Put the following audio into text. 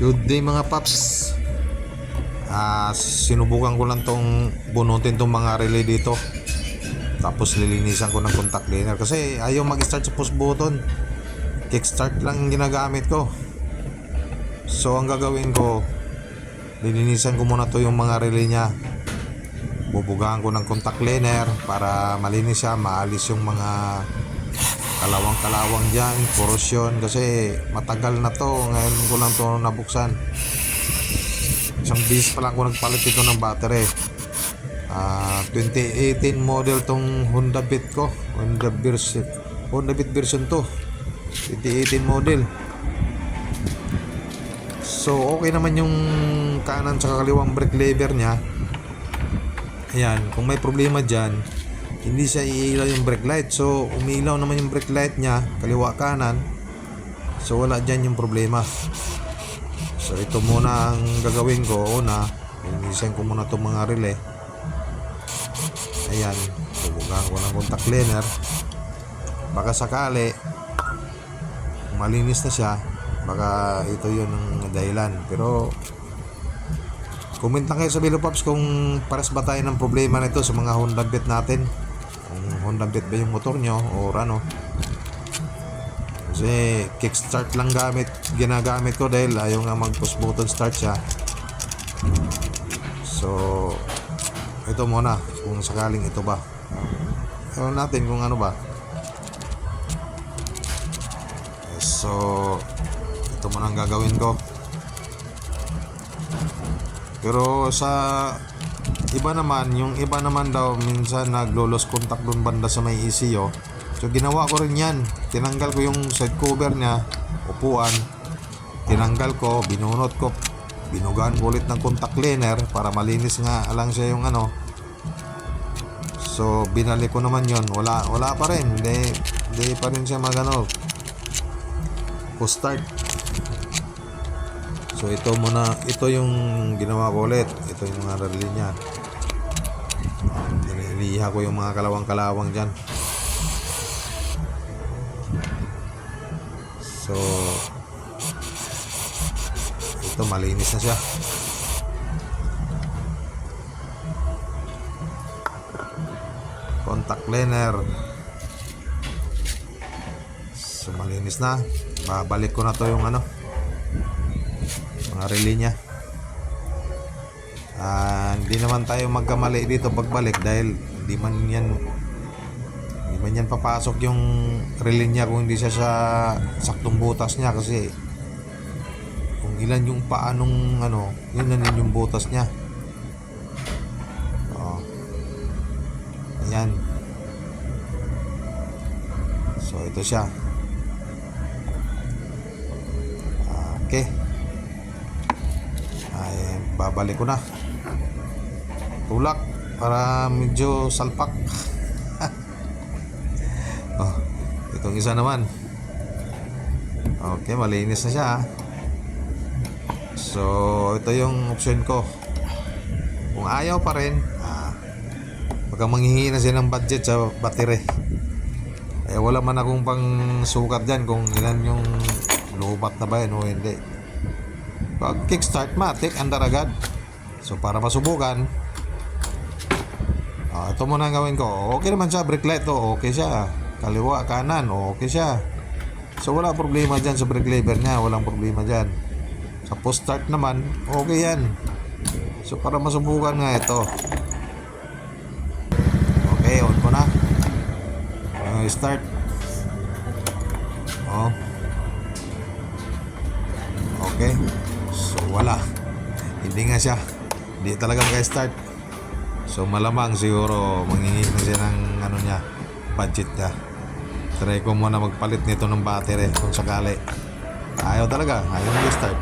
Good day mga paps. Sinubukan ko lang tong bunutin tong mga relay dito. Tapos lilinisan ko ng contact cleaner kasi ayaw mag-start sa push button. Kickstart lang yung ginagamit ko. So ang gagawin ko, lilinisan ko muna to yung mga relay niya. Bubugahan ko ng contact cleaner para malinis siya, maalis yung mga kalawang-kalawang dyan, korosyon, kasi matagal na to, ngayon ko lang to nabuksan. Isang beses pa lang ko nagpalit ito ng battery. 2018 model tong Honda Beat ko, Honda Beat version 2, 2018 model. So okay naman yung kanan sa kaliwang brake lever nya. Ayan, kung may problema dyan, hindi siya iilaw yung brake light. So umilaw naman yung brake light nya kaliwa kanan. So wala dyan yung problema. So ito muna ang gagawin ko. Una, linisin ko muna itong mga relay. Ayan, bubugahan ko ng contact cleaner. Baka sakali malinis na siya, baka ito yun ang dahilan. Pero comment lang kayo sa Bilo Pops kung pares ba tayo ng problema nito sa mga Honda Beat natin. Kung Honda Beat ba yung motor nyo o ano. Kasi kickstart lang ginagamit ko dahil ayaw nga mag push button start siya. So ito muna kung sakaling ito ba. Ewan natin kung ano ba. So ito muna ang gagawin ko. Pero sa iba naman, yung iba naman daw minsan naglo-lost contact doon banda sa may ECU. So ginawa ko rin yan. Tinanggal ko yung side cover niya, upuan. Tinanggal ko, binunot ko, binugaan ko ulit ng contact cleaner para malinis nga lang siya yung ano. So binalik ko naman yon, wala pa rin. Hindi pa rin siya magano push start. So ito muna, ito yung ginawa ko ulit. Ito yung mga relay niya. Iniiha ko yung mga kalawang-kalawang dyan. So ito malinis na siya. Contact cleaner. So malinis na. Babalik ko na to yung ano, mga relay niya. Hindi naman tayo magkamali dito pagbalik dahil hindi man yan papasok yung relay niya kung hindi siya sa saktong butas niya, kasi kung ilan yung paanong ano, yun na din yung butas niya. Ayan. So ito siya. Okay. Babalik ko na. Tulak para medyo salpak. Itong isa naman. Okay, malinis na siya. So ito yung option ko. Kung ayaw pa rin, baka manghihingi na siya ng budget sa battery. Wala man akong pang sukat dyan kung ilan yung lubat na ba yun o hindi. Pag kickstart matik, andar agad. So para masubukan, ito muna ang gawin ko. Okay naman siya, brake light to, okay siya. Kaliwa, kanan, okay siya. So wala problema dyan sa brake lever niya, walang problema dyan. Sa push start naman, okay yan. So para masubukan nga ito. Okay, on ko na. Start. Okay. So wala. Hindi nga siya. Hindi talaga mag-start. So malamang siguro manghingi na siya ng ano niya, budget niya. Try ko muna magpalit nito ng battery kung sakali. Ayaw talaga. Ayaw mag-start.